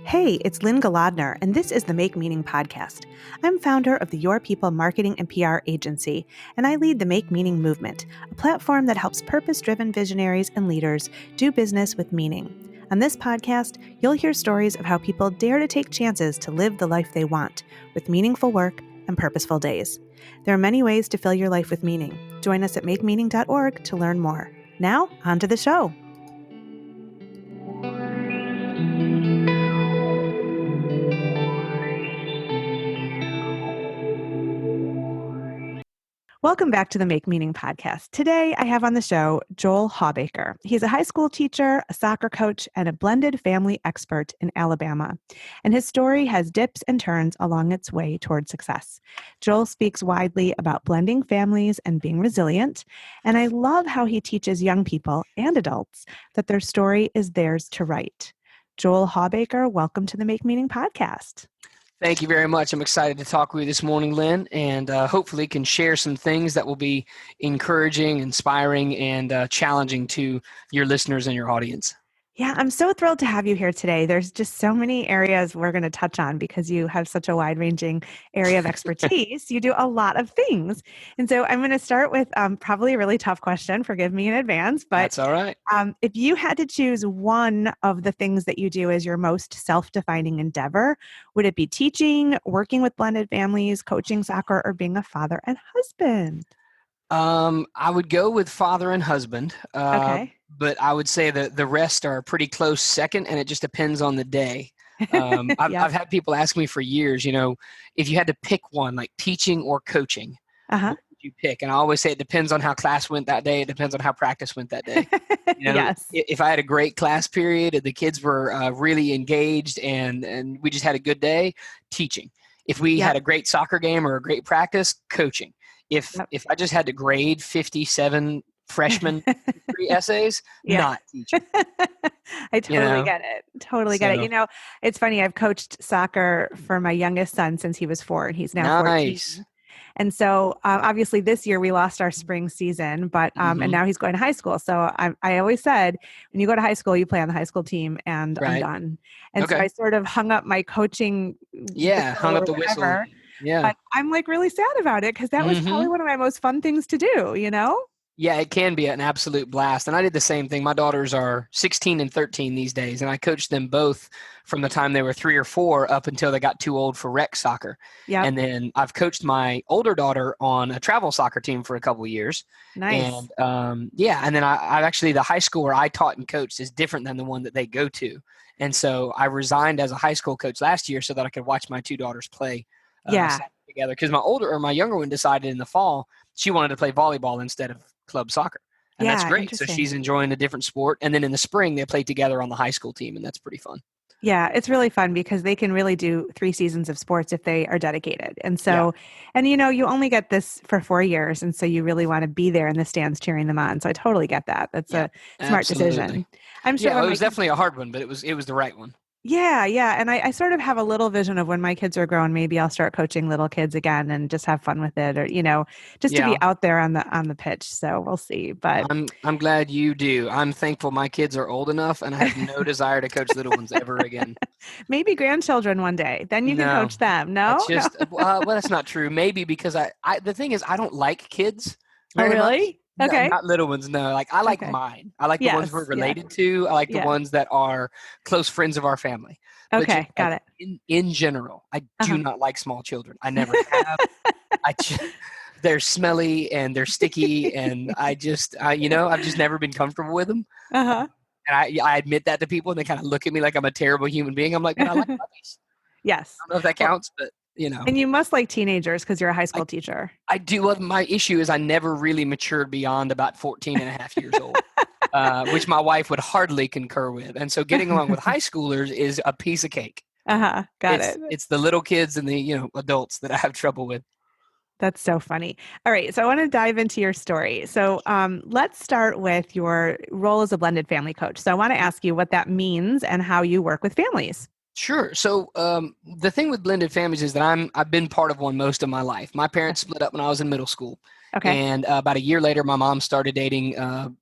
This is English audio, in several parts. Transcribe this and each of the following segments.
Hey, it's Lynn Galadner, and this is the Make Meaning podcast. I'm founder of the Your People marketing and PR agency, and I lead the Make Meaning movement, a platform that helps purpose-driven visionaries and leaders do business with meaning. On this podcast, you'll hear stories of how people dare to take chances to live the life they want, with meaningful work and purposeful days. There are many ways to fill your life with meaning. Join us at makemeaning.org to learn more. Now, on to the show. Welcome back to the Make Meaning podcast. Today, I have on the show Joel Hawbaker. He's a high school teacher, a soccer coach, and a blended family expert in Alabama. And his story has dips and turns along its way toward success. Joel speaks widely about blending families and being resilient. And I love how he teaches young people and adults that their story is theirs to write. Joel Hawbaker, welcome to the Make Meaning podcast. Thank you very much. I'm excited to talk with you this morning, Lynn, and hopefully can share some things that will be encouraging, inspiring, and challenging to your listeners and your audience. Yeah, I'm so thrilled to have you here today. There's just so many areas we're going to touch on because you have such a wide-ranging area of expertise. You do a lot of things. And so I'm going to start with probably a really tough question. Forgive me in advance. But that's all right. If you had to choose one of the things that you do as your most self-defining endeavor, would it be teaching, working with blended families, coaching soccer, or being a father and husband? I would go with father and husband. Okay. But I would say that the rest are pretty close second, and it just depends on the day. I've had people ask me for years, if you had to pick one, like teaching or coaching, what would you pick? And I always say it depends on how class went that day. It depends on how practice went that day. Yes. If I had a great class period and the kids were really engaged and we just had a good day, teaching. If we had a great soccer game or a great practice, coaching. If I just had to grade 57 freshman essays, not teaching. I totally get it. Totally get it. It's funny. I've coached soccer for my youngest son since he was 4, and he's now 14. And so obviously this year we lost our spring season, but and now he's going to high school. So I always said, when you go to high school, you play on the high school team, and I'm done. And so I sort of hung up my coaching. Hung up the whistle. Yeah. But I'm like really sad about it because that was probably one of my most fun things to do, Yeah, it can be an absolute blast. And I did the same thing. My daughters are 16 and 13 these days, and I coached them both from the time they were 3 or 4 up until they got too old for rec soccer. Yep. And then I've coached my older daughter on a travel soccer team for a couple of years. Nice. And and then I actually, the high school where I taught and coached is different than the one that they go to. And so I resigned as a high school coach last year so that I could watch my 2 daughters play together. Because my younger one decided in the fall she wanted to play volleyball instead of club soccer. And that's great. So she's enjoying a different sport. And then in the spring, they play together on the high school team, and that's pretty fun. Yeah, it's really fun because they can really do 3 seasons of sports if they are dedicated. And so, and you only get this for 4 years. And so you really want to be there in the stands cheering them on. So I totally get that. That's a smart decision. I'm sure it was definitely a hard one, but it was the right one. Yeah. And I sort of have a little vision of when my kids are grown, maybe I'll start coaching little kids again and just have fun with it, or, just to be out there on the pitch. So we'll see. But I'm glad you do. I'm thankful my kids are old enough and I have no desire to coach little ones ever again. Maybe grandchildren one day. Then you can coach them. No? Well, that's not true. Maybe because the thing is I don't like kids. Oh, really? Much. Okay. No, not little ones. No, I like mine. I like the ones we're related to. I like the ones that are close friends of our family. Okay. Got it. In general, I do not like small children. I never have. They're smelly and they're sticky, and I've just never been comfortable with them. And I admit that to people, and they kind of look at me like I'm a terrible human being. I'm like, but I like puppies. Yes. I don't know if that counts, but. And you must like teenagers because you're a high school teacher. I do. Well, my issue is I never really matured beyond about 14 and a half years old, which my wife would hardly concur with. And so getting along with high schoolers is a piece of cake. Got it. It's the little kids and the, adults that I have trouble with. That's so funny. All right. So I want to dive into your story. So let's start with your role as a blended family coach. So I want to ask you what that means and how you work with families. Sure. So the thing with blended families is that I've been part of one most of my life. My parents split up when I was in middle school, Okay. And about a year later, my mom started dating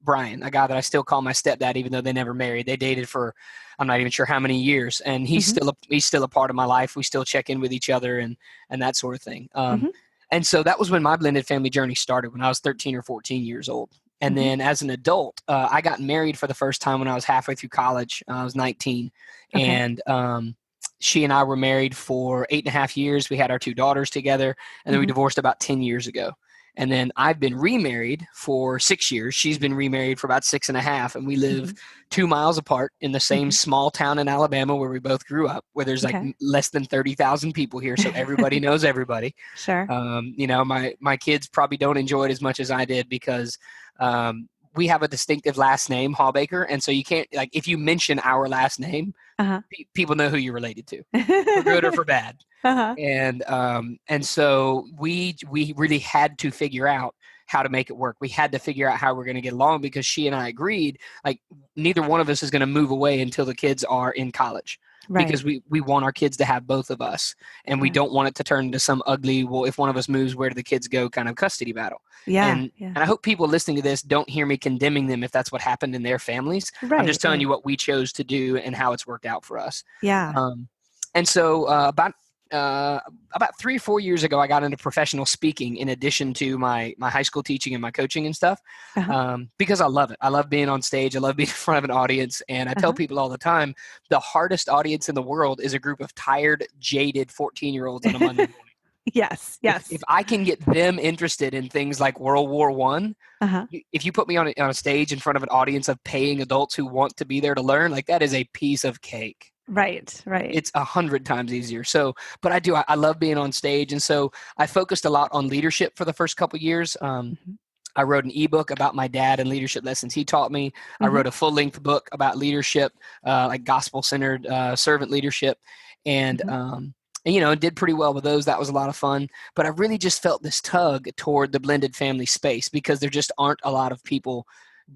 Brian, a guy that I still call my stepdad, even though they never married. They dated for, I'm not even sure how many years, and he's still a part of my life. We still check in with each other and that sort of thing. Mm-hmm. And so that was when my blended family journey started, when I was 13 or 14 years old. And Mm-hmm. then as an adult, I got married for the first time when I was halfway through college. I was 19, Okay. and she and I were married for 8.5 years. We had our 2 daughters together, and then we Mm-hmm. divorced about 10 years ago. And then I've been remarried for 6 years. She's been remarried for about 6.5, and we live Mm-hmm. 2 miles apart in the same Mm-hmm. small town in Alabama where we both grew up, where there's like Okay. less than 30,000 people here, so everybody knows everybody. Sure. My kids probably don't enjoy it as much as I did because we have a distinctive last name, Hawbaker, and so you can't, like, if you mention our last name, Uh-huh. people know who you're related to, for good or for bad. Uh-huh. And so we really had to figure out how to make it work. We had to figure out how we're going to get along, because she and I agreed, like, neither one of us is going to move away until the kids are in college, Right. because we want our kids to have both of us, and we Yeah. don't want it to turn into some ugly, well, if one of us moves, where do the kids go kind of custody battle. Yeah. And Yeah. and I hope people listening to this don't hear me condemning them if that's what happened in their families. I'm Right. just telling Right. you what we chose to do and how it's worked out for us. Yeah. And so about 3 or 4 years ago, I got into professional speaking in addition to my high school teaching and my coaching and stuff, Uh-huh. because I love it. I love being on stage. I love being in front of an audience. And I tell Uh-huh. people all the time, the hardest audience in the world is a group of tired, jaded 14-year-olds on a Monday morning. Yes. If Yes. I can get them interested in things like World War I, Uh-huh. if you put me on a stage in front of an audience of paying adults who want to be there to learn, like, that is a piece of cake. Right. Right. It's 100 times easier. So, but I love being on stage. And so I focused a lot on leadership for the first couple of years. Mm-hmm. I wrote an ebook about my dad and leadership lessons he taught me. I Mm-hmm. wrote a full-length book about leadership, like gospel-centered servant leadership, and Mm-hmm. did pretty well with those. That was a lot of fun. But I really just felt this tug toward the blended family space, because there just aren't a lot of people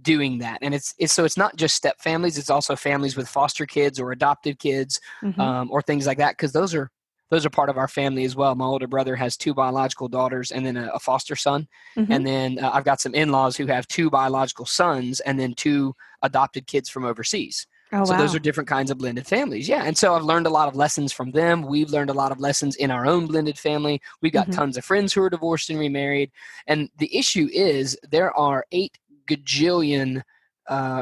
doing that. And it's not just step families, it's also families with foster kids or adopted kids, Mm-hmm. or things like that, because those are part of our family as well. My older brother has 2 biological daughters and then a foster son, Mm-hmm. and then I've got some in-laws who have 2 biological sons and then 2 adopted kids from overseas. Oh, So those are wow. different kinds of blended families. Yeah. And so I've learned a lot of lessons from them. We've learned a lot of lessons in our own blended family. We've got Mm-hmm. tons of friends who are divorced and remarried. And the issue is there are 8 gajillion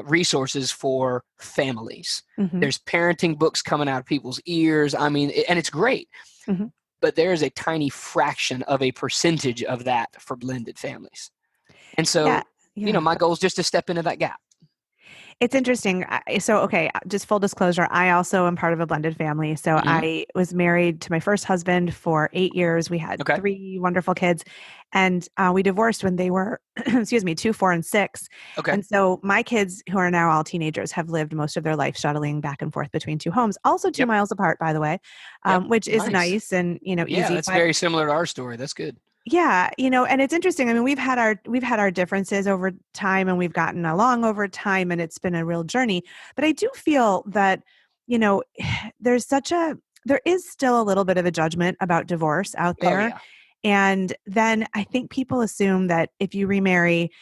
resources for families. Mm-hmm. There's parenting books coming out of people's ears. I mean, and it's great. Mm-hmm. But there is a tiny fraction of a percentage of that for blended families. And Yeah. so, Yeah. my goal is just to step into that gap. It's interesting. Okay, just full disclosure, I also am part of a blended family. So Mm-hmm. I was married to my first husband for 8 years. We had Okay. 3 wonderful kids, and we divorced when they were, excuse me, 2, 4, and 6. Okay. And so my kids, who are now all teenagers, have lived most of their life shuttling back and forth between 2 homes, also 2 Yep. miles apart, by the way, Yep. which is Nice. nice and Yeah, easy. that's But very similar to our story. That's good. yeah, and it's interesting. I mean, we've had our differences over time, and we've gotten along over time, and it's been a real journey. But I do feel that, you know, there is still a little bit of a judgment about divorce out Oh there. yeah. And then I think people assume that if you remarry,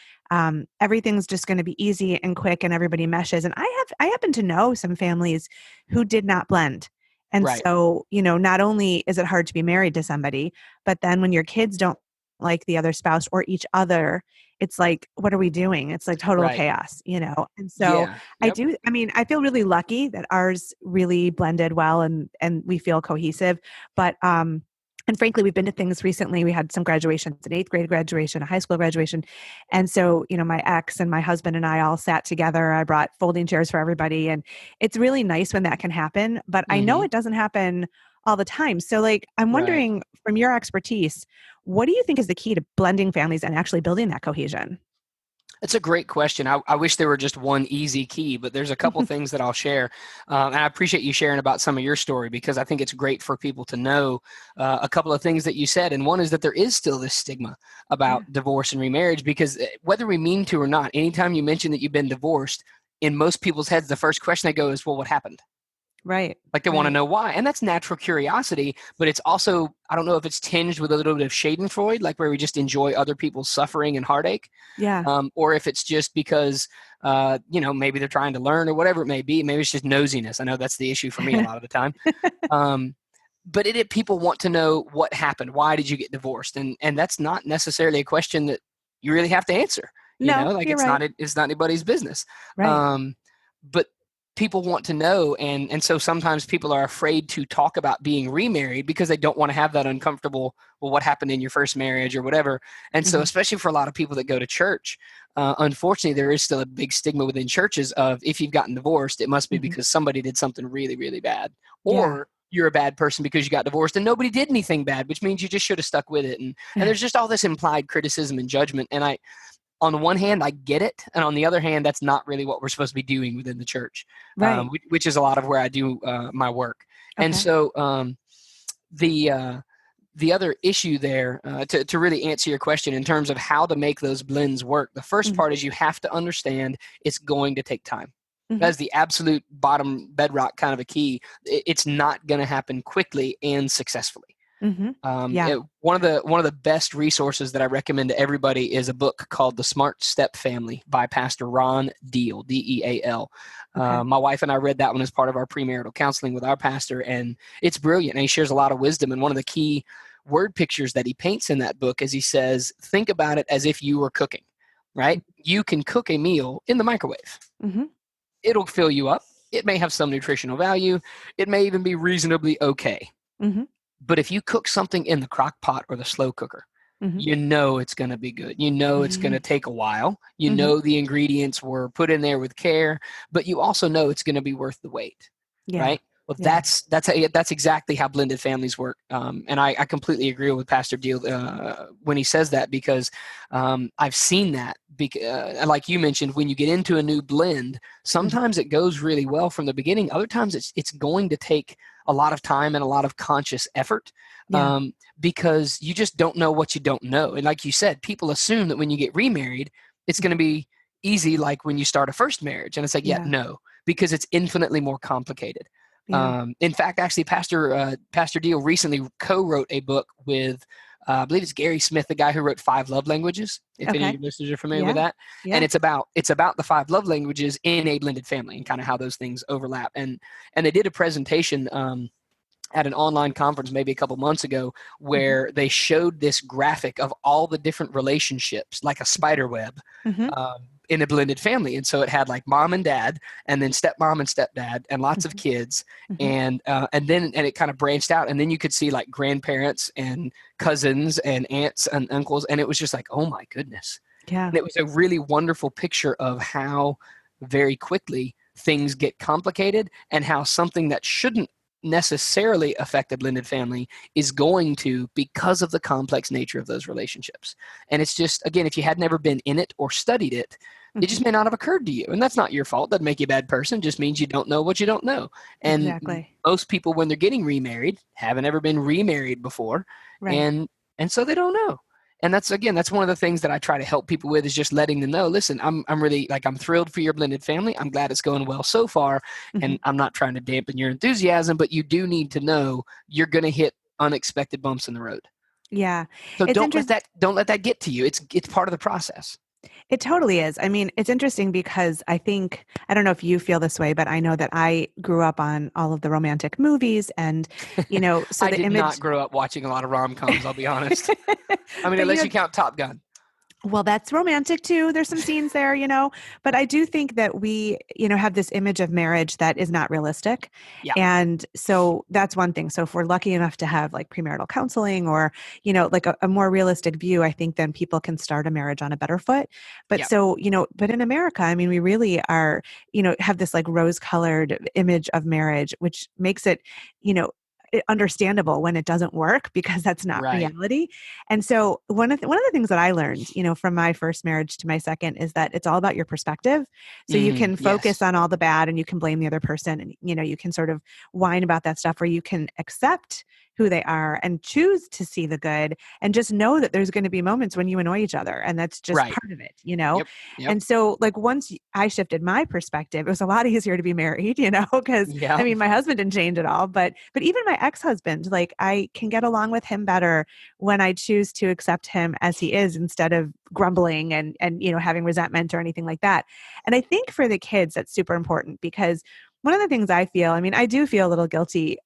everything's just going to be easy and quick and everybody meshes. And I happen to know some families who did not blend. And Right. so, not only is it hard to be married to somebody, but then when your kids don't like the other spouse or each other, it's like, what are we doing? It's like total Right. chaos. And so Yeah. Yep. I feel really lucky that ours really blended well and we feel cohesive. But and frankly, we've been to things recently. We had some graduations, an 8th grade graduation, a high school graduation. And so, my ex and my husband and I all sat together. I brought folding chairs for everybody. And it's really nice when that can happen. But I know Mm-hmm. it doesn't happen all the time. So, like, I'm Right. wondering, from your expertise, what do you think is the key to blending families and actually building that cohesion? That's a great question. I wish there were just one easy key, but there's a couple things that I'll share. And I appreciate you sharing about some of your story, because I think it's great for people to know a couple of things that you said. And one is that there is still this stigma Yeah. about divorce and remarriage, because whether we mean to or not, anytime you mention that you've been divorced, in most people's heads, the first question they go is, well, what happened? Right. Like they want to Right. know why. And that's natural curiosity, but it's also, I don't know if it's tinged with a little bit of schadenfreude, like where we just enjoy other people's suffering and heartache, Yeah. or if it's just because, maybe they're trying to learn or whatever it may be. Maybe it's just nosiness. I know that's the issue for me a lot of the time. But people want to know what happened. Why did you get divorced? And that's not necessarily a question that you really have to answer. No, Like you're right. it's not anybody's business. Right. But people want to know, and so sometimes people are afraid to talk about being remarried because they don't want to have that uncomfortable, well, what happened in your first marriage or whatever. And so, Mm-hmm. especially for a lot of people that go to church, unfortunately, there is still a big stigma within churches of if you've gotten divorced, it must be Mm-hmm. because somebody did something really, really bad, Yeah. or you're a bad person because you got divorced and nobody did anything bad, which means you just should have stuck with it. And there's just all this implied criticism and judgment. And on the one hand, I get it. And on the other hand, that's not really what we're supposed to be doing within the church, Right. which is a lot of where I do my work. And Okay. so the other issue there, to really answer your question in terms of how to make those blends work, the first Mm-hmm. part is you have to understand it's going to take time. Mm-hmm. That's the absolute bottom bedrock kind of a key. It's not going to happen quickly and successfully. Mm-hmm. Yeah. One of the best resources that I recommend to everybody is a book called The Smart Step Family by Pastor Ron Deal, Deal. Okay. My wife and I read that one as part of our premarital counseling with our pastor, and it's brilliant. And he shares a lot of wisdom. And one of the key word pictures that he paints in that book is he says, think about it as if you were cooking, right? You can cook a meal in the microwave. Mm-hmm. It'll fill you up. It may have some nutritional value. It may even be reasonably okay. Mm-hmm. But if you cook something in the crock pot or the slow cooker, Mm-hmm. you know it's going to be good. You know it's going to take a while. You Mm-hmm. know the ingredients were put in there with care, but you also know it's going to be worth the wait, Yeah. right? Well, Yeah. that's exactly how blended families work, and I completely agree with Pastor Deal when he says that, because I've seen that. Like you mentioned, when you get into a new blend, Mm-hmm. sometimes it goes really well from the beginning. Other times, it's going to take a lot of time and a lot of conscious effort, Yeah. because you just don't know what you don't know. And like you said, people assume that when you get remarried, it's going to be easy, like when you start a first marriage, and it's like, yeah, Yeah. no, because it's infinitely more complicated. Yeah. In fact, actually, Pastor Deal recently co-wrote a book with, I believe it's Gary Smith, the guy who wrote Five Love Languages. If any of Okay. your listeners are familiar with Yeah. that, and Yeah. it's about the five love languages in a blended family and kind of how those things overlap. And they did a presentation at an online conference maybe a couple months ago Mm-hmm. where they showed this graphic of all the different relationships, like a spider web, Mm-hmm. in a blended family. And so it had like mom and dad, and then stepmom and stepdad, and lots of kids, Mm-hmm. and it kind of branched out, and then you could see like grandparents and cousins and aunts and uncles, and it was just like, oh my goodness. Yeah. And it was a really wonderful picture of how very quickly things get complicated, and how something that shouldn't necessarily affect a blended family is going to, because of the complex nature of those relationships. And it's just, again, if you had never been in it or studied it, it Mm-hmm. just may not have occurred to you. And that's not your fault. Doesn't make you a bad person. It just means you don't know what you don't know. And Exactly. most people, when they're getting remarried, haven't ever been remarried before. Right. And so they don't know. And that's one of the things that I try to help people with, is just letting them know, listen, I'm really, like, I'm thrilled for your blended family. I'm glad it's going well so far. Mm-hmm. And I'm not trying to dampen your enthusiasm, but you do need to know you're going to hit unexpected bumps in the road. Yeah. So It's interesting. don't let that get to you. It's part of the process. It totally is. I mean, it's interesting because I don't know if you feel this way, but I know that I grew up on all of the romantic movies and, so I the did image. not grow up watching a lot of rom-coms, I'll be honest. I mean, But, unless you count Top Gun. well, that's romantic too. There's some scenes there, but I do think that we, have this image of marriage that is not realistic. Yeah. And so that's one thing. So if we're lucky enough to have like premarital counseling or, like a more realistic view, I think then people can start a marriage on a better foot. But Yeah. so, but in America, I mean, we really are, have this like rose colored image of marriage, which makes it, understandable when it doesn't work, because that's not Right. reality. And so one of the things that I learned, from my first marriage to my second, is that it's all about your perspective. So you can focus Yes. on all the bad and you can blame the other person, and you can sort of whine about that stuff, or you can accept who they are and choose to see the good and just know that there's going to be moments when you annoy each other. And that's just Right. part of it, you know? Yep. Yep. And so like once I shifted my perspective, it was a lot easier to be married, you know, because I Yeah. mean, my husband didn't change at all, but even my ex-husband, like I can get along with him better when I choose to accept him as he is instead of grumbling and you know having resentment or anything like that. And I think for the kids that's super important because one of the things I feel, I mean, I do feel a little guilty,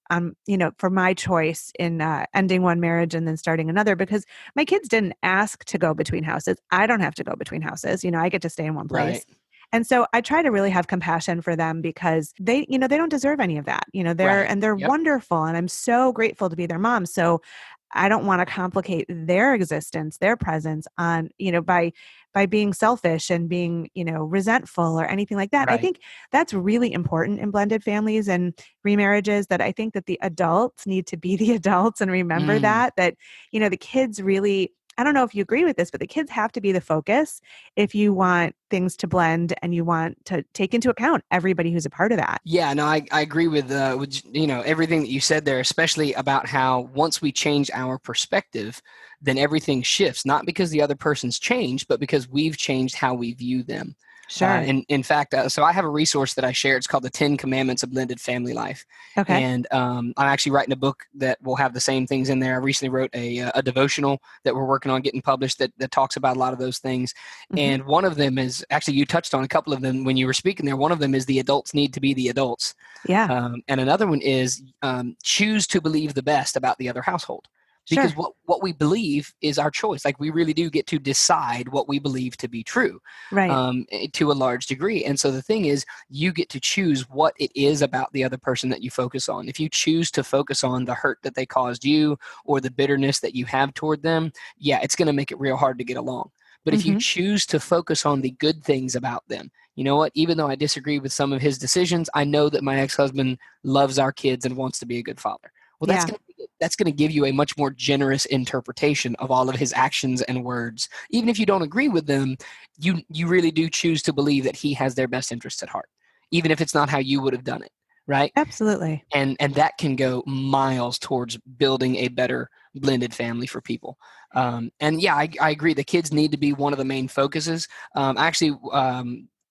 you know, for my choice in ending one marriage and then starting another because my kids didn't ask to go between houses. I don't have to go between houses. You know, I get to stay in one Right. place. And so I try to really have compassion for them because they, you know, they don't deserve any of that. You know, Right. they're Yep. wonderful and I'm so grateful to be their mom. So I don't want to complicate their existence, their presence on, you know, by being selfish and being, you know, resentful or anything like that. I Right. think that's really important in blended families and remarriages that I think that the adults need to be the adults and remember Mm. that, you know, the kids really I don't know if you agree with this, but the kids have to be the focus if you want things to blend and you want to take into account everybody who's a part of that. Yeah, no, I agree with you know everything that you said there, especially about how once we change our perspective, then everything shifts. Not because the other person's changed, but because we've changed how we view them. Sure. In fact, so I have a resource that I share. It's called the 10 Commandments of Blended Family Life, Okay. and I'm actually writing a book that will have the same things in there. I recently wrote a devotional that we're working on getting published that talks about a lot of those things. Hmm. And one of them is actually you touched on a couple of them when you were speaking there. One of them is the adults need to be the adults, Yeah. and another one is choose to believe the best about the other household. Because Sure. what we believe is our choice. Like we really do get to decide what we believe to be true, Right. to a large degree. And so the thing is, you get to choose what it is about the other person that you focus on. If you choose to focus on the hurt that they caused you or the bitterness that you have toward them, yeah, it's going to make it real hard to get along. But if you Hmm. choose to focus on the good things about them, you know what? Even though I disagree with some of his decisions, I know that my ex-husband loves our kids and wants to be a good father. Well, Yeah. that's going to give you a much more generous interpretation of all of his actions and words. Even if you don't agree with them, you really do choose to believe that he has their best interests at heart, even if it's not how you would have done it, right? Absolutely. And that can go miles towards building a better blended family for people. And yeah, I agree. The kids need to be one of the main focuses. Actually,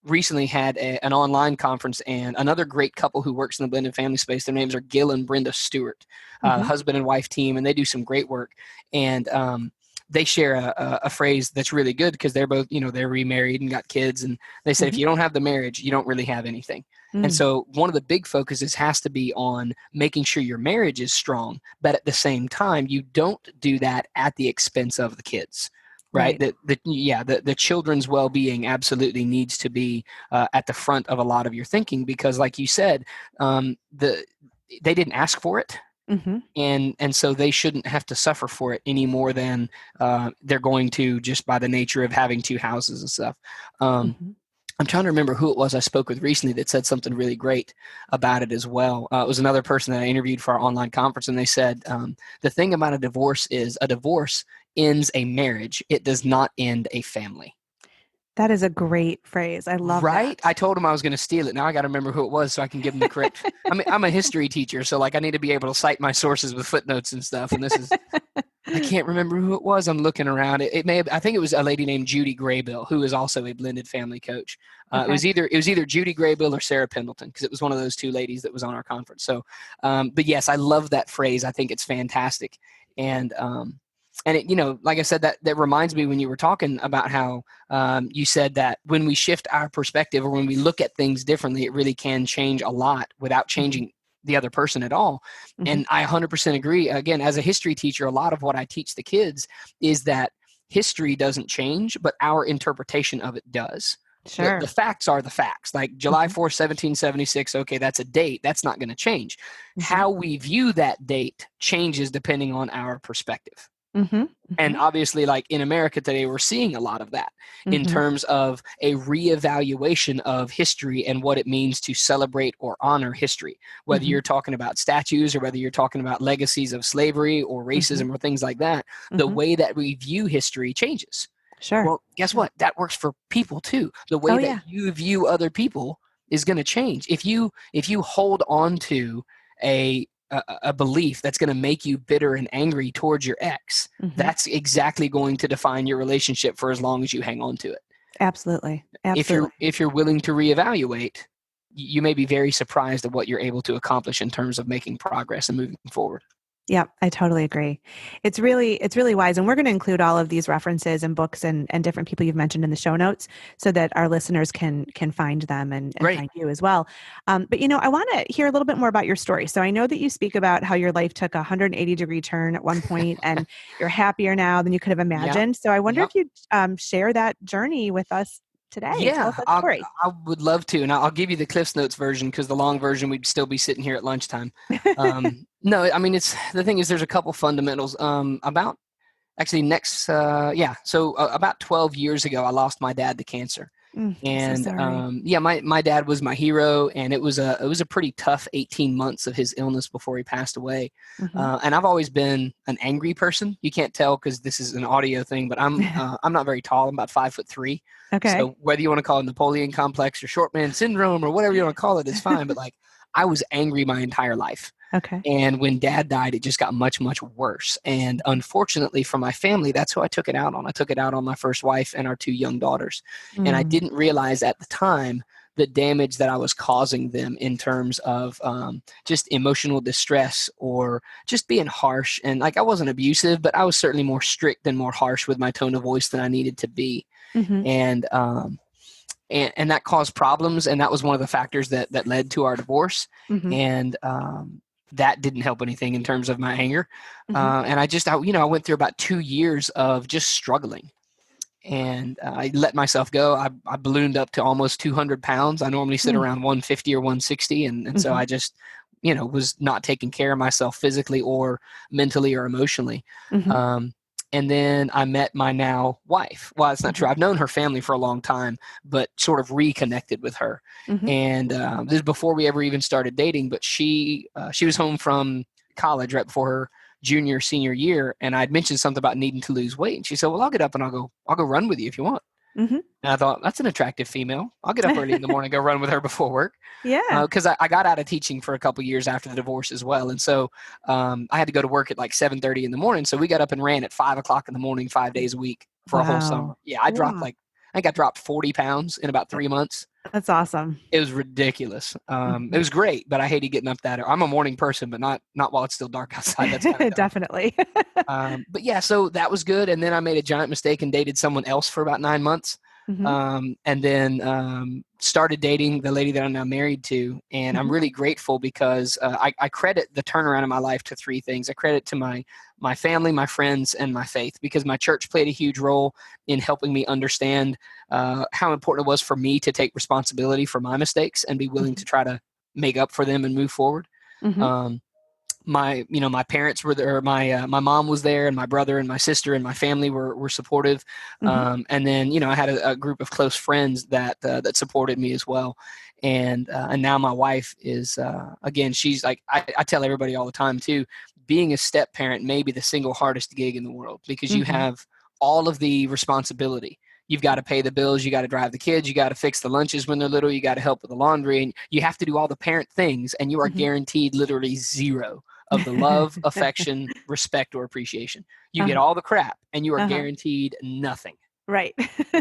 recently had an online conference, and another great couple who works in the blended family space. Their names are Gil and Brenda Stewart, Hmm. husband and wife team, and they do some great work. And they share a phrase that's really good because they're both, you know, they're remarried and got kids. And they said, if Hmm. you don't have the marriage, you don't really have anything. And Mm. so one of the big focuses has to be on making sure your marriage is strong, but at the same time, you don't do that at the expense of the kids. Right. Right. The children's well-being absolutely needs to be at the front of a lot of your thinking because, like you said, they didn't ask for it, Hmm. and so they shouldn't have to suffer for it any more than they're going to just by the nature of having two houses and stuff. Um, Hmm. I'm trying to remember who it was I spoke with recently that said something really great about it as well. It was another person that I interviewed for our online conference, and they said the thing about a divorce is a divorce ends a marriage. It does not end a family. That is a great phrase. I love Right? that. I told him I was going to steal it. Now I got to remember who it was so I can give him the correct. I mean, I'm a history teacher, so like I need to be able to cite my sources with footnotes and stuff. And this is I can't remember who it was. I'm looking around. It may have, I think it was a lady named Judy Graybill, who is also a blended family coach. Okay. It was either Judy Graybill or Sarah Pendleton because it was one of those two ladies that was on our conference. So, but yes, I love that phrase. I think it's fantastic. And it, you know, like I said, that reminds me when you were talking about how you said that when we shift our perspective or when we look at things differently, it really can change a lot without Hmm. changing the other person at all. Hmm. And I 100% agree. Again, as a history teacher, a lot of what I teach the kids is that history doesn't change, but our interpretation of it does. The Sure. facts are the facts. Like Hmm. July 4th, 1776, okay, that's a date. That's not going to change. Hmm. How we view that date changes depending on our perspective. Hmm. And Hmm. obviously, like in America today, we're seeing a lot of that in Hmm. terms of a reevaluation of history and what it means to celebrate or honor history. Whether Hmm. you're talking about statues or whether you're talking about legacies of slavery or Hmm. racism or things like that, the Hmm. way that we view history changes. Sure. Well, guess Sure. what? That works for people too. The way Oh that yeah. you view other people is going to change. If you hold on to a a belief that's going to make you bitter and angry towards your ex, that's exactly going to define your relationship for as long as you hang on to it. Absolutely. If you're willing to reevaluate, you may be very surprised at what you're able to accomplish in terms of making progress and moving forward. Yeah, I totally agree. It's really wise. And we're going to include all of these references and books and different people you've mentioned in the show notes so that our listeners can find them and find you as well. But, I want to hear a little bit more about your story. So I know that you speak about how your life took a 180-degree turn at one point and you're happier now than you could have imagined. So I wonder if you'd share that journey with us today. Tell us that story. I would love to. And I'll give you the Cliff's Notes version because the long version, we'd still be sitting here at lunchtime. No, I mean, the thing is, there's a couple fundamentals about actually So about 12 years ago, I lost my dad to cancer. And so my dad was my hero, and it was a pretty tough 18 months of his illness before he passed away. And I've always been an angry person. You can't tell because this is an audio thing, but I'm not very tall. I'm about 5'3". Okay. So whether you want to call it Napoleon complex or short man syndrome or whatever you want to call it, it's fine. But like, I was angry my entire life. Okay. And when dad died, it just got much, much worse. And unfortunately for my family, that's who I took it out on. I took it out on my first wife and our 2 young daughters. And I didn't realize at the time the damage that I was causing them in terms of just emotional distress or just being harsh. And like, I wasn't abusive, but I was certainly more strict and more harsh with my tone of voice than I needed to be. And that caused problems. And that was one of the factors that led to our divorce. And that didn't help anything in terms of my anger. And I went through about 2 years of just struggling. And I let myself go. I ballooned up to almost 200 pounds. I normally sit around 150 or 160. And so I just, was not taking care of myself physically or mentally or emotionally. And then I met my now wife. Well, it's not true. I've known her family for a long time, but sort of reconnected with her. And this is before we ever even started dating, but she was home from college right before her senior year. And I'd mentioned something about needing to lose weight. And she said, well, I'll get up and I'll go run with you if you want. And I thought, that's an attractive female. I'll get up early in the morning, go run with her before work. Yeah. Because I got out of teaching for a couple years after the divorce as well. And so I had to go to work at like 7:30 in the morning. So we got up and ran at 5 o'clock in the morning, 5 days a week for a whole summer. Yeah, I dropped 40 pounds in about 3 months. That's awesome. It was ridiculous. It was great, but I hated getting up that early. I'm a morning person, but not while it's still dark outside. That's kind of definitely. But yeah, so that was good. And then I made a giant mistake and dated someone else for about 9 months. And then started dating the lady that I'm now married to. And I'm really grateful because I credit the turnaround in my life to 3 things. I credit to my family, my friends, and my faith, because my church played a huge role in helping me understand how important it was for me to take responsibility for my mistakes and be willing to try to make up for them and move forward. My parents were there. My mom was there, and my brother and my sister and my family were supportive. And then, I had a group of close friends that supported me as well. And now my wife is, again, she's like, I tell everybody all the time too, being a step parent may be the single hardest gig in the world, because you have all of the responsibility. You've got to pay the bills. You got to drive the kids. You got to fix the lunches when they're little. You got to help with the laundry, and you have to do all the parent things. And you are guaranteed literally zero of the love, affection, respect, or appreciation. You get all the crap, and you are guaranteed nothing. Right.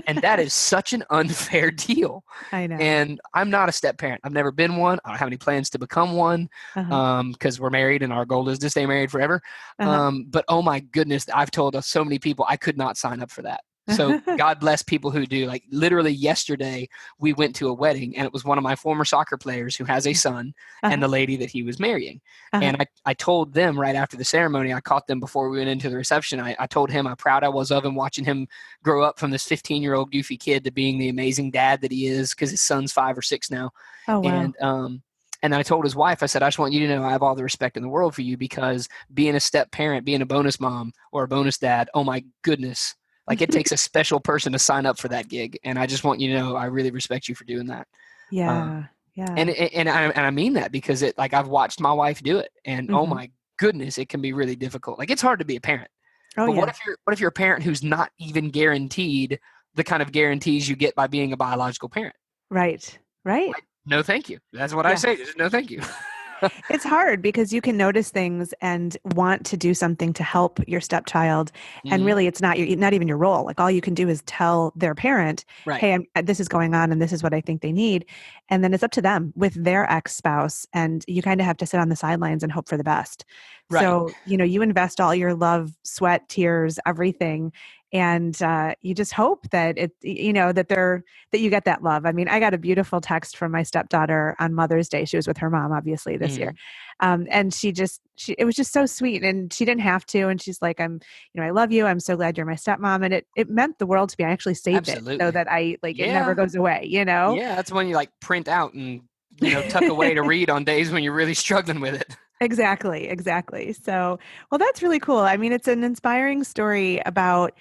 And that is such an unfair deal. I know. And I'm not a step parent. I've never been one. I don't have any plans to become one, because we're married and our goal is to stay married forever. But oh my goodness, I've told so many people I could not sign up for that. So God bless people who do. Like, literally yesterday, we went to a wedding, and it was one of my former soccer players who has a son and the lady that he was marrying. And I told them right after the ceremony, I caught them before we went into the reception. I told him how proud I was of him, watching him grow up from this 15-year-old goofy kid to being the amazing dad that he is, because his son's 5 or 6 now. Oh, wow. And I told his wife, I said, I just want you to know I have all the respect in the world for you, because being a step parent, being a bonus mom or a bonus dad, oh my goodness. Like, it takes a special person to sign up for that gig. And I just want you to know I really respect you for doing that. Yeah. And I mean that, because I've watched my wife do it, and oh my goodness, it can be really difficult. Like, it's hard to be a parent. But what if you're a parent who's not even guaranteed the kind of guarantees you get by being a biological parent? Right. Like, no, thank you. That's what I say. Just no, thank you. It's hard because you can notice things and want to do something to help your stepchild. And Hmm. really, it's not even your role. Like all you can do is tell their parent, Right. hey, this is going on and this is what I think they need. And then it's up to them with their ex-spouse. And you kind of have to sit on the sidelines and hope for the best. Right. So, you invest all your love, sweat, tears, everything. And you just hope that that you get that love. I mean, I got a beautiful text from my stepdaughter on Mother's Day. She was with her mom, obviously, this year. Hmm. And it was just so sweet, and she didn't have to. And she's like, I love you. I'm so glad you're my stepmom. And it meant the world to me. I actually saved it so Absolutely. that it never Yeah. goes away, Yeah. That's when you like print out and, tuck away to read on days when you're really struggling with it. Exactly, exactly. So, well, that's really cool. I mean, it's an inspiring story about,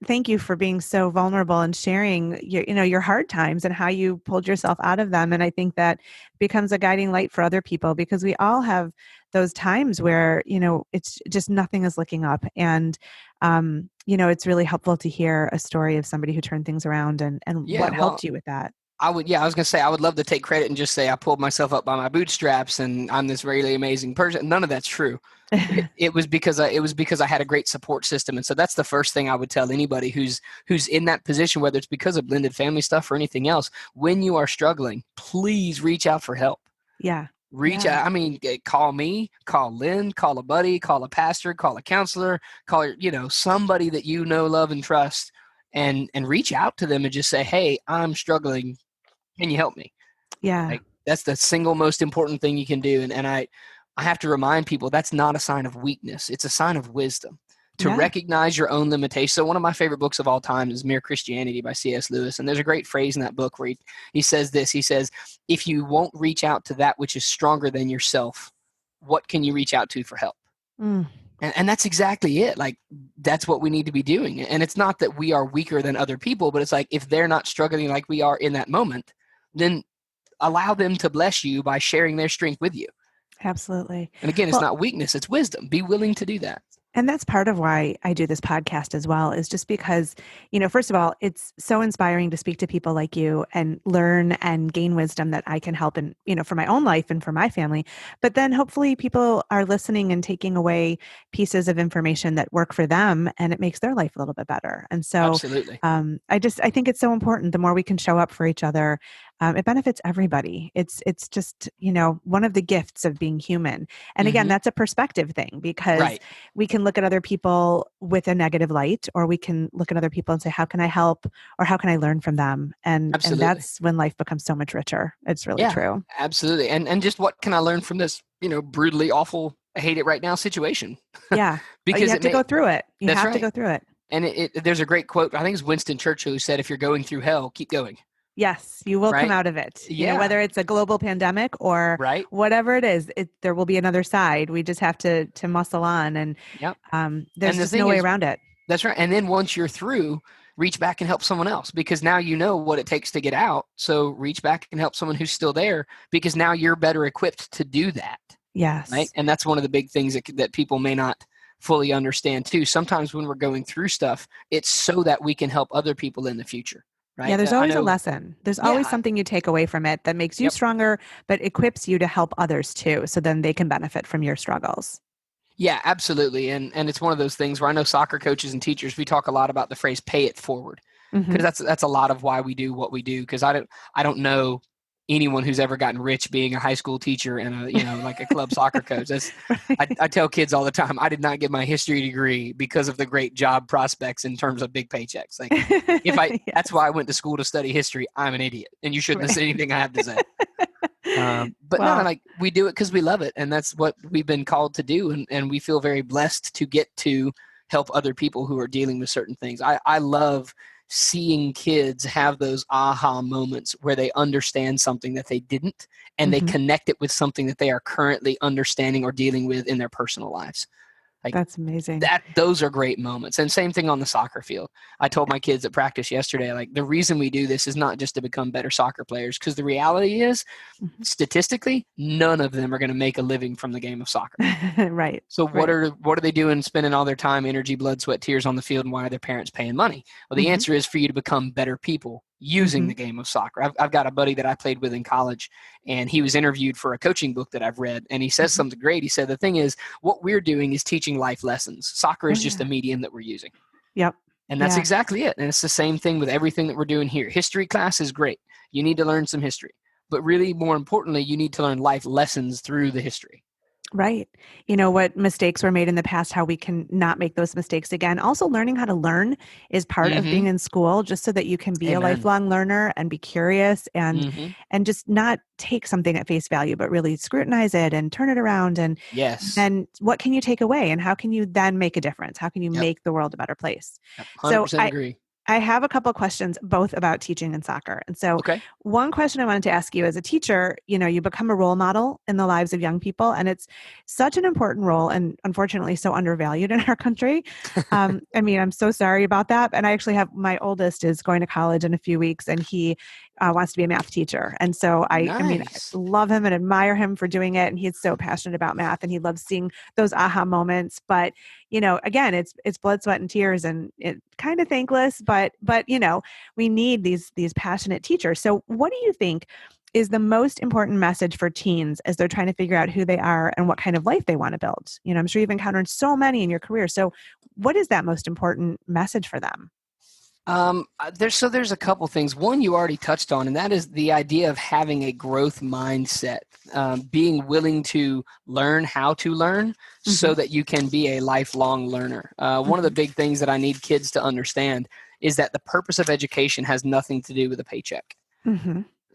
thank you for being so vulnerable and sharing your hard times and how you pulled yourself out of them. And I think that becomes a guiding light for other people because we all have those times where, it's just nothing is looking up. And, it's really helpful to hear a story of somebody who turned things around and Yeah. what Well, helped you with that. I was going to say, I would love to take credit and just say I pulled myself up by my bootstraps and I'm this really amazing person. None of that's true. It was because I had a great support system. And so that's the first thing I would tell anybody who's in that position, whether it's because of blended family stuff or anything else. When you are struggling, please reach out for help. Yeah. Reach Yeah. out. I mean, call me, call Lynn, call a buddy, call a pastor, call a counselor, call, somebody that love and trust, and reach out to them and just say, hey, I'm struggling. Can you help me? Yeah. Like that's the single most important thing you can do. And I have to remind people that's not a sign of weakness. It's a sign of wisdom to Yeah. recognize your own limitations. So one of my favorite books of all time is Mere Christianity by C.S. Lewis. And there's a great phrase in that book where he says this. He says, if you won't reach out to that which is stronger than yourself, what can you reach out to for help? Mm. And that's exactly it. Like, that's what we need to be doing. And it's not that we are weaker than other people, but it's like, if they're not struggling like we are in that moment, then allow them to bless you by sharing their strength with you. Absolutely. And again, it's Well, not weakness, it's wisdom. Be willing to do that. and that's part of why I do this podcast as well, is just because, first of all, it's so inspiring to speak to people like you and learn and gain wisdom that I can help in, for my own life and for my family. But then hopefully people are listening and taking away pieces of information that work for them and it makes their life a little bit better. And so Absolutely. I think it's so important. The more we can show up for each other, it benefits everybody. It's just, one of the gifts of being human. And again, Mm-hmm. that's a perspective thing because Right. we can look at other people with a negative light, or we can look at other people and say, how can I help? Or how can I learn from them? And Absolutely. that's when life becomes so much richer. It's really Yeah, true. absolutely. And just what can I learn from this, brutally awful, I hate it right now situation? Yeah. You Because have to go through it. You that's have to right. go through it. And there's a great quote. I think it's Winston Churchill who said, if you're going through hell, keep going. Yes, you will come Right. out of it. Yeah. Whether it's a global pandemic or Right. whatever it is, there will be another side. We just have to muscle on, and Yep. there's And the just no thing way is, around it. that's right. And then once you're through, reach back and help someone else, because now you know what it takes to get out. So reach back and help someone who's still there, because now you're better equipped to do that. Right. Yes. And that's one of the big things that people may not fully understand too. Sometimes when we're going through stuff, it's so that we can help other people in the future. Yeah, Right. there's I always a know. lesson. There's always Yeah. something you take away from it that makes you Yep. stronger, but equips you to help others too. So then they can benefit from your struggles. Yeah, absolutely. And it's one of those things where I know soccer coaches and teachers, we talk a lot about the phrase pay it forward, Hmm. because that's a lot of why we do what we do. Because I don't know anyone who's ever gotten rich being a high school teacher and like a club soccer coach. I tell kids all the time, I did not get my history degree because of the great job prospects in terms of big paychecks. Like that's Yes. why I went to school to study history. I'm an idiot, and you shouldn't have said anything I have to say. But no, Well, like we do it because we love it, and that's what we've been called to do, and we feel very blessed to get to help other people who are dealing with certain things. I love seeing kids have those aha moments where they understand something that they didn't, and they mhm, connect it with something that they are currently understanding or dealing with in their personal lives. Like that's amazing. those are great moments. And same thing on the soccer field. I told my kids at practice yesterday, like, the reason we do this is not just to become better soccer players, because the reality is, Mhm. statistically, none of them are going to make a living from the game of soccer. Right. So what Right. are they doing, spending all their time, energy, blood, sweat, tears on the field, and why are their parents paying money? Well, the Hmm. answer is for you to become better people using the game of soccer. I've got a buddy that I played with in college, and he was interviewed for a coaching book that I've read, and he says something great. He said, the thing is, what we're doing is teaching life lessons. Soccer is just a medium that we're using. Yep. And that's exactly it. And it's the same thing with everything that we're doing here. History class is great. You need to learn some history. But really, more importantly, you need to learn life lessons through the history. Right. What mistakes were made in the past, how we can not make those mistakes again. Also, learning how to learn is part of being in school, just so that you can be a lifelong learner and be curious and just not take something at face value, but really scrutinize it and turn it around. And then what can you take away, and how can you then make a difference? How can you make the world a better place? 100% agree. I have a couple of questions both about teaching and soccer. And so one question I wanted to ask you, as a teacher, you become a role model in the lives of young people, and it's such an important role and unfortunately so undervalued in our country. I'm so sorry about that. And I actually have, my oldest is going to college in a few weeks, and he wants to be a math teacher. And so I love him and admire him for doing it. And he's so passionate about math, and he loves seeing those aha moments. But again, it's blood, sweat, and tears, and it kind of thankless, but we need these passionate teachers. So what do you think is the most important message for teens as they're trying to figure out who they are and what kind of life they want to build? I'm sure you've encountered so many in your career. So what is that most important message for them? There's a couple things. One you already touched on, and that is the idea of having a growth mindset, being willing to learn how to learn so that you can be a lifelong learner. One of the big things that I need kids to understand is that the purpose of education has nothing to do with a paycheck.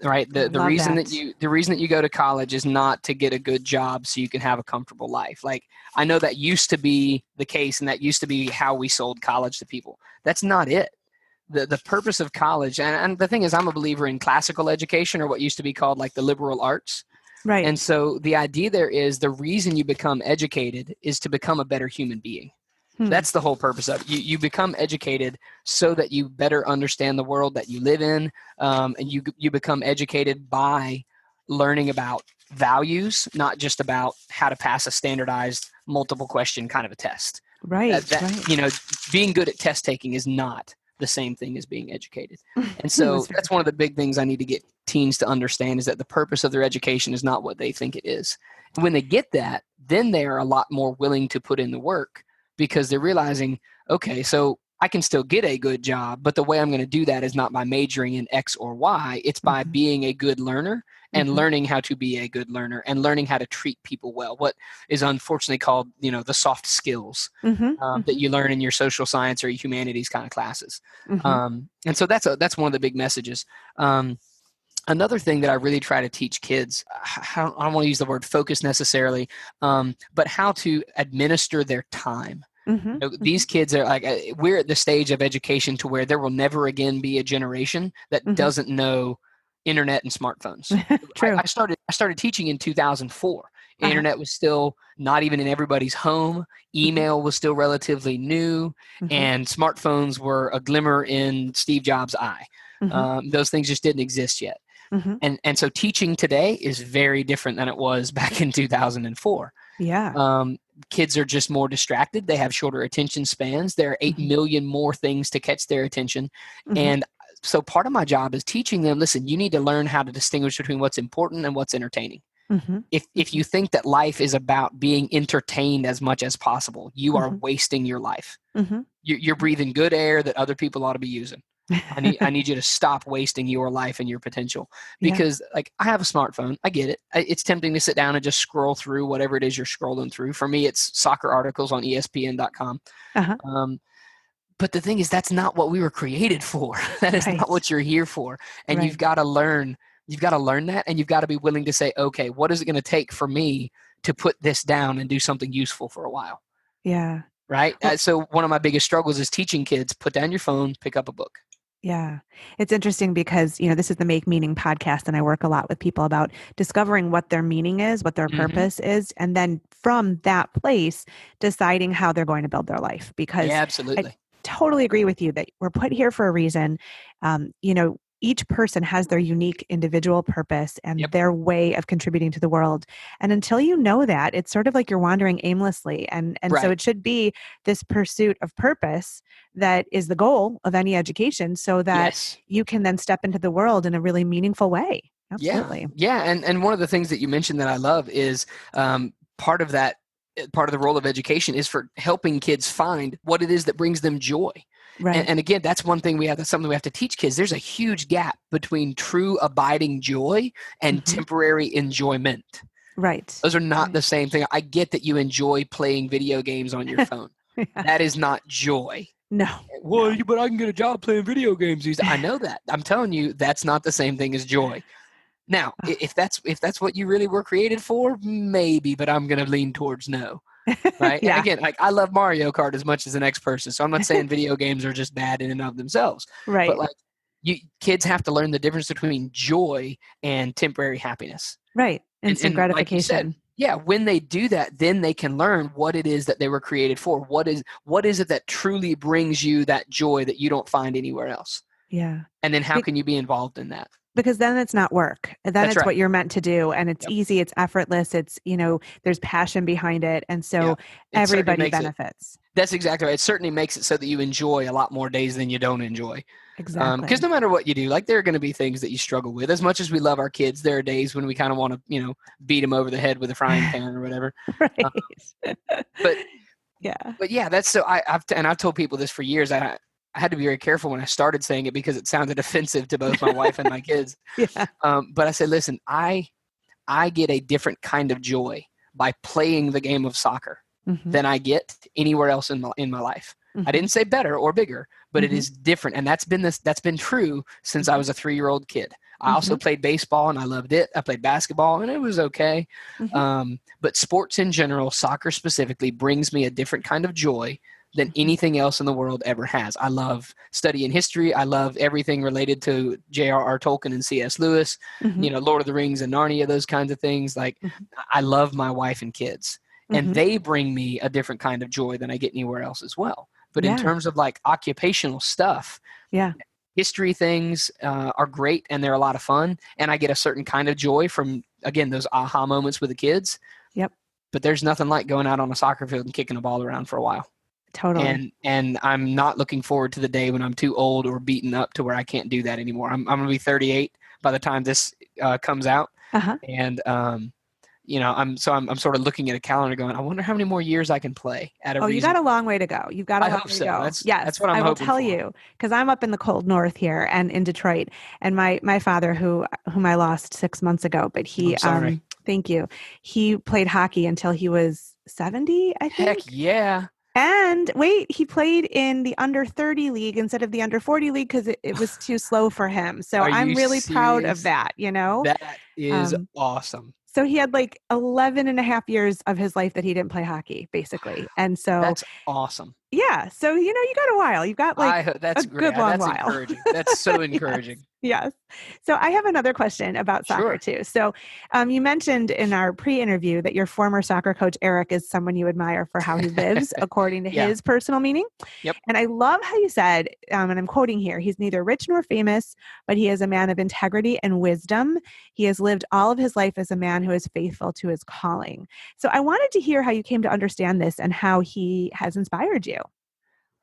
Right. The reason that you go to college is not to get a good job so you can have a comfortable life. Like, I know that used to be the case, and that used to be how we sold college to people. That's not it. The purpose of college, and the thing is, I'm a believer in classical education, or what used to be called like the liberal arts. Right. And so the idea there is, the reason you become educated is to become a better human being. That's the whole purpose of it. You become educated so that you better understand the world that you live in, and you become educated by learning about values, not just about how to pass a standardized multiple question kind of a test. Right. Being good at test taking is not the same thing as being educated. And so that's one of the big things I need to get teens to understand, is that the purpose of their education is not what they think it is. And when they get that, then they are a lot more willing to put in the work, because they're realizing, okay, so I can still get a good job, but the way I'm going to do that is not by majoring in X or Y. It's by being a good learner and learning how to be a good learner and learning how to treat people well, what is unfortunately called, the soft skills that you learn in your social science or humanities kind of classes. And so that's one of the big messages. Another thing that I really try to teach kids, I don't want to use the word focus necessarily, but how to administer their time. These kids are like, we're at the stage of education to where there will never again be a generation that doesn't know internet and smartphones. True. I started teaching in 2004. Internet was still not even in everybody's home. Email was still relatively new, and smartphones were a glimmer in Steve Jobs' eye. Those things just didn't exist yet. And so teaching today is very different than it was back in 2004. Yeah. Kids are just more distracted. They have shorter attention spans. There are 8 million more things to catch their attention. And so part of my job is teaching them, listen, you need to learn how to distinguish between what's important and what's entertaining. If you think that life is about being entertained as much as possible, you are wasting your life. You're breathing good air that other people ought to be using. I need you to stop wasting your life and your potential, because like, I have a smartphone. I get it. It's tempting to sit down and just scroll through whatever it is you're scrolling through. For me, it's soccer articles on ESPN.com. But the thing is, that's not what we were created for. That is not what you're here for. And you've got to learn that, and you've got to be willing to say, okay, what is it going to take for me to put this down and do something useful for a while? Yeah. Right. Well, so one of my biggest struggles is teaching kids, put down your phone, pick up a book. Yeah. It's interesting because, this is the Make Meaning podcast, and I work a lot with people about discovering what their meaning is, what their purpose is, and then from that place, deciding how they're going to build their life. Because absolutely. I totally agree with you that we're put here for a reason. each person has their unique individual purpose and their way of contributing to the world. And until you know that, it's sort of like you're wandering aimlessly. And so it should be this pursuit of purpose that is the goal of any education, so that you can then step into the world in a really meaningful way. Absolutely. Yeah. And one of the things that you mentioned that I love is part of the role of education is for helping kids find what it is that brings them joy. Right. And again, that's one thing that's something we have to teach kids. There's a huge gap between true abiding joy and temporary enjoyment. Right. Those are not the same thing. I get that you enjoy playing video games on your phone. That is not joy. No. Well, but I can get a job playing video games. I know that. I'm telling you, that's not the same thing as joy. Now, if that's what you really were created for, maybe, but I'm going to lean towards no. Right. And again, like, I love Mario Kart as much as the next person. So I'm not saying video games are just bad in and of themselves. Right. But like, kids have to learn the difference between joy and temporary happiness. Right. Instant gratification. Like you said, when they do that, then they can learn what it is that they were created for. What is it that truly brings you that joy that you don't find anywhere else? Yeah. And then how can you be involved in that? Because then it's not work. Then it's what you're meant to do. And it's easy. It's effortless. It's, there's passion behind it. And so everybody benefits. That's exactly right. It certainly makes it so that you enjoy a lot more days than you don't enjoy. Exactly. Because no matter what you do, like, there are going to be things that you struggle with. As much as we love our kids, there are days when we kind of want to, beat them over the head with a frying pan or whatever. Right. But yeah, that's so. I've told people this for years. I had to be very careful when I started saying it because it sounded offensive to both my wife and my kids. But I said, listen, I get a different kind of joy by playing the game of soccer than I get anywhere else in my life. I didn't say better or bigger, but it is different. And that's been true since I was a 3-year-old kid. I also played baseball and I loved it. I played basketball and it was okay. But sports in general, soccer specifically, brings me a different kind of joy than anything else in the world ever has. I love studying history. I love everything related to J.R.R. Tolkien and C.S. Lewis, Lord of the Rings and Narnia, those kinds of things. Like, I love my wife and kids, and they bring me a different kind of joy than I get anywhere else as well. But in terms of like occupational stuff, history things are great and they're a lot of fun. And I get a certain kind of joy from, again, those aha moments with the kids. Yep. But there's nothing like going out on a soccer field and kicking a ball around for a while. Totally. And I'm not looking forward to the day when I'm too old or beaten up to where I can't do that anymore. I'm going to be 38 by the time this comes out. And, I'm sort of looking at a calendar going, I wonder how many more years I can play at a you got a long way to go. You've got a long way to go. That's what I'm hoping for. I will tell you, because I'm up in the cold north here and in Detroit, and my father, whom I lost 6 months ago, but he, thank you. He played hockey until he was 70, I think. Heck yeah. And wait, he played in the under 30 league instead of the under 40 league because it was too slow for him. So I'm really proud of that, That is awesome. So he had like 11 and a half years of his life that he didn't play hockey, basically. And so that's awesome. Yeah. So, you got a while. You've got like that's a great. good long that's while. Encouraging. That's so encouraging. Yes. So I have another question about soccer too. So you mentioned in our pre-interview that your former soccer coach, Eric, is someone you admire for how he lives according to his personal meaning. Yep. And I love how you said, and I'm quoting here, he's neither rich nor famous, but he is a man of integrity and wisdom. He has lived all of his life as a man who is faithful to his calling. So I wanted to hear how you came to understand this and how he has inspired you.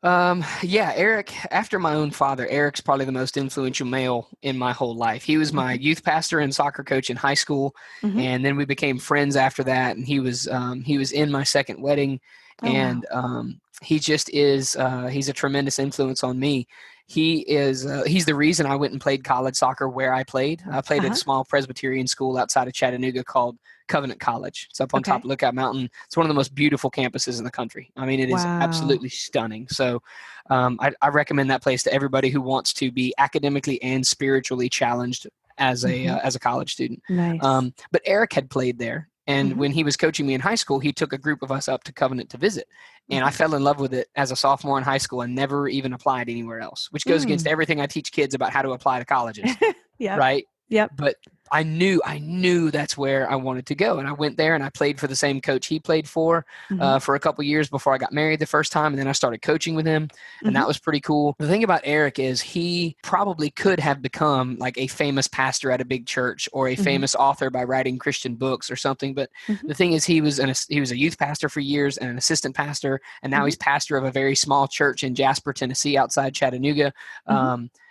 Eric, after my own father, Eric's probably the most influential male in my whole life. He was my youth pastor and soccer coach in high school. And then we became friends after that. And he was in my second wedding. He just is, he's a tremendous influence on me. He's the reason I went and played college soccer where I played. I played at a small Presbyterian school outside of Chattanooga called Covenant College. It's up on top of Lookout Mountain. It's one of the most beautiful campuses in the country. I mean, it is absolutely stunning. So I recommend that place to everybody who wants to be academically and spiritually challenged as a college student. Nice. But Eric had played there. And when he was coaching me in high school, he took a group of us up to Covenant to visit. And I fell in love with it as a sophomore in high school and never even applied anywhere else, which goes against everything I teach kids about how to apply to colleges. Right? Yep. But I knew that's where I wanted to go. And I went there and I played for the same coach he played for a couple years before I got married the first time. And then I started coaching with him, and that was pretty cool. The thing about Eric is he probably could have become like a famous pastor at a big church or a famous author by writing Christian books or something. But the thing is, he was a youth pastor for years and an assistant pastor. And now he's pastor of a very small church in Jasper, Tennessee, outside Chattanooga.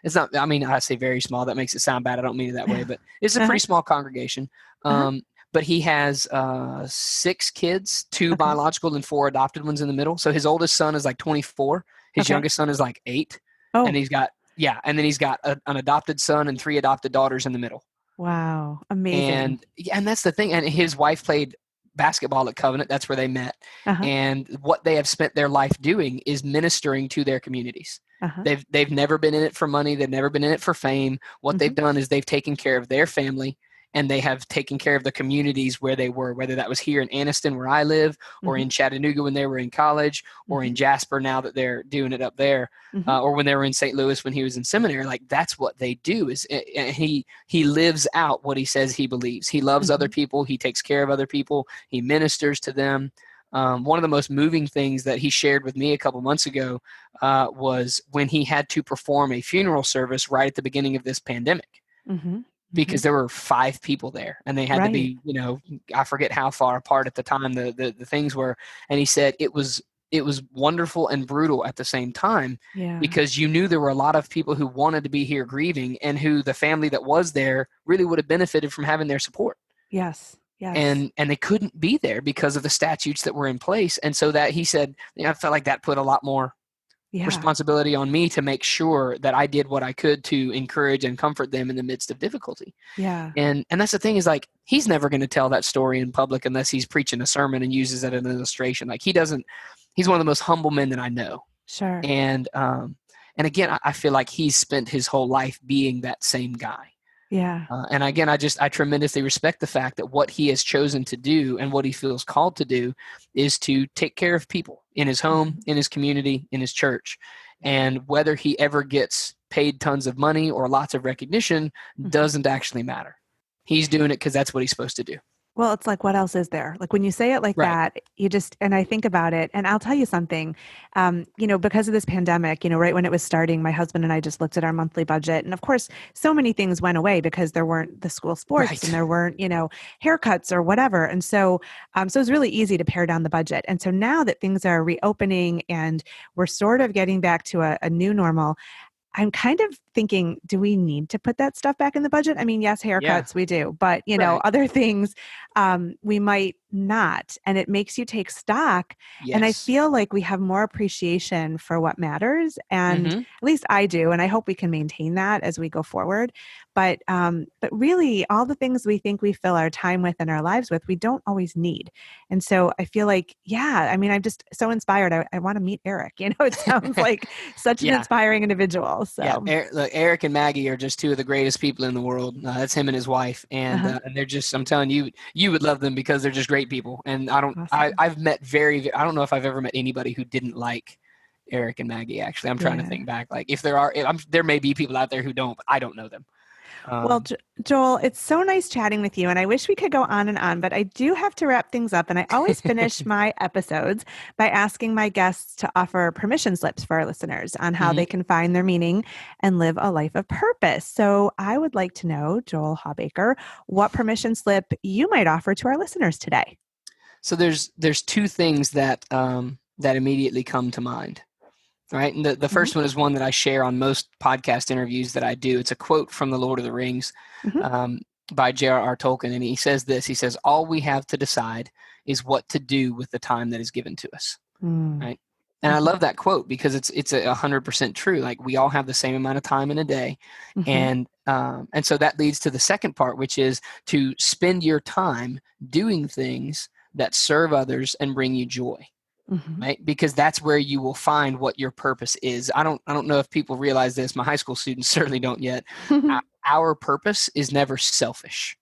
It's not, I mean, I say very small. That makes it sound bad. I don't mean it that way, but it's a pretty small congregation. But he has 6 kids, 2 biological and 4 adopted ones in the middle. So his oldest son is like 24. His youngest son is like 8. Oh. And he's got, and then he's got an adopted son and 3 adopted daughters in the middle. Wow. Amazing. And that's the thing. And his wife played basketball at Covenant. That's where they met. And what they have spent their life doing is ministering to their communities. They've never been in it for money. They've never been in it for fame. What they've done is they've taken care of their family, and they have taken care of the communities where they were, whether that was here in Anniston where I live, or in Chattanooga when they were in college, or in Jasper now that they're doing it up there, or when they were in St. Louis when he was in seminary. Like, that's what they do. Is he lives out what he says he believes. He loves other people. He takes care of other people. He ministers to them. One of the most moving things that he shared with me a couple months ago was when he had to perform a funeral service right at the beginning of this pandemic. Because there were 5 people there, and they had to be, I forget how far apart at the time the things were. And he said it was wonderful and brutal at the same time, because you knew there were a lot of people who wanted to be here grieving, and who the family that was there really would have benefited from having their support. Yes. Yes. And they couldn't be there because of the statutes that were in place. And so that he said, I felt like that put a lot more responsibility on me to make sure that I did what I could to encourage and comfort them in the midst of difficulty. Yeah. And that's the thing, is like, he's never going to tell that story in public unless he's preaching a sermon and uses it as an illustration. Like, he's one of the most humble men that I know. Sure. And again, I feel like he's spent his whole life being that same guy. Yeah. And again, I tremendously respect the fact that what he has chosen to do and what he feels called to do is to take care of people in his home, in his community, in his church. And whether he ever gets paid tons of money or lots of recognition doesn't actually matter. He's doing it because that's what he's supposed to do. Well, it's like, what else is there? Like, when you say it like that, and I think about it, and I'll tell you something, because of this pandemic, right when it was starting, my husband and I just looked at our monthly budget. And of course, so many things went away because there weren't the school sports and there weren't, haircuts or whatever. And so it was really easy to pare down the budget. And so now that things are reopening and we're sort of getting back to a new normal, I'm kind of thinking, do we need to put that stuff back in the budget? I mean, yes, haircuts, we do, but other things, we might not. And it makes you take stock. Yes. And I feel like we have more appreciation for what matters. And at least I do. And I hope we can maintain that as we go forward. But really, all the things we think we fill our time with and our lives with, we don't always need. And so I feel like, I'm just so inspired. I want to meet Eric. It sounds like such an inspiring individual. So Eric and Maggie are just 2 of the greatest people in the world. That's him and his wife. And they're just, I'm telling you, you would love them because they're just great people. And I've met I don't know if I've ever met anybody who didn't like Eric and Maggie. Actually, I'm trying to think back. Like, if there may be people out there who don't, but I don't know them. Well, Joel, it's so nice chatting with you, and I wish we could go on and on, but I do have to wrap things up, and I always finish my episodes by asking my guests to offer permission slips for our listeners on how they can find their meaning and live a life of purpose. So I would like to know, Joel Hawbaker, what permission slip you might offer to our listeners today. So there's 2 things that immediately come to mind. Right. And the first one is one that I share on most podcast interviews that I do. It's a quote from The Lord of the Rings by J.R.R. Tolkien. And he says this, he says, all we have to decide is what to do with the time that is given to us. Right. And I love that quote because it's 100% true. Like, we all have the same amount of time in a day. And so that leads to the second part, which is to spend your time doing things that serve others and bring you joy. Right? Because that's where you will find what your purpose is. I don't know if people realize this. My high school students certainly don't yet. Our purpose is never selfish.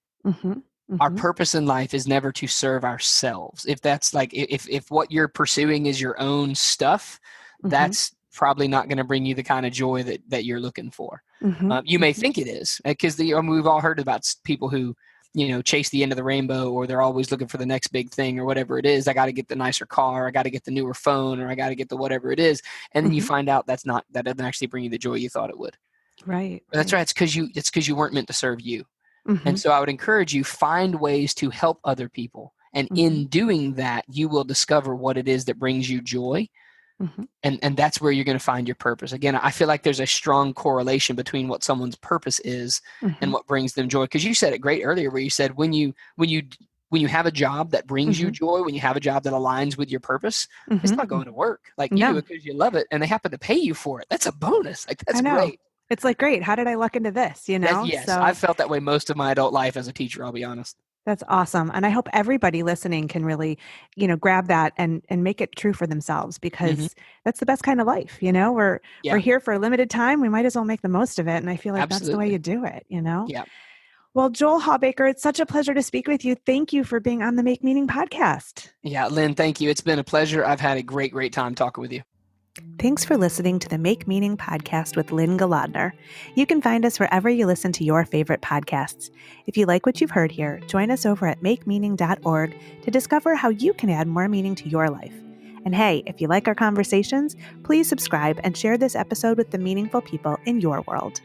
Our purpose in life is never to serve ourselves. If that's like, if what you're pursuing is your own stuff, that's probably not going to bring you the kind of joy that you're looking for. Mm-hmm. You may think it is, because we've all heard about people who, chase the end of the rainbow, or they're always looking for the next big thing or whatever it is. I got to get the nicer car, I got to get the newer phone, or I got to get the whatever it is. And then you find out that doesn't actually bring you the joy you thought it would. Right. That's right. It's because you weren't meant to serve you. Mm-hmm. And so I would encourage you, find ways to help other people. And in doing that, you will discover what it is that brings you joy. Mm-hmm. And that's where you're going to find your purpose. Again, I feel like there's a strong correlation between what someone's purpose is and what brings them joy. Because you said it great earlier, where you said when you have a job that brings you joy, when you have a job that aligns with your purpose, it's not going to work. Like, you do it because you love it, and they happen to pay you for it. That's a bonus. Like, that's great. It's like, great. How did I luck into this? Yes, So I've felt that way most of my adult life as a teacher, I'll be honest. that's awesome. And I hope everybody listening can really, grab that and make it true for themselves, because that's the best kind of life. We're here for a limited time. We might as well make the most of it. And I feel like that's the way you do it, Yeah. Well, Joel Hawbaker, it's such a pleasure to speak with you. Thank you for being on the Make Meaning podcast. Yeah, Lynn, thank you. It's been a pleasure. I've had a great, great time talking with you. Thanks for listening to the Make Meaning podcast with Lynn Galadner. You can find us wherever you listen to your favorite podcasts. If you like what you've heard here, join us over at makemeaning.org to discover how you can add more meaning to your life. And hey, if you like our conversations, please subscribe and share this episode with the meaningful people in your world.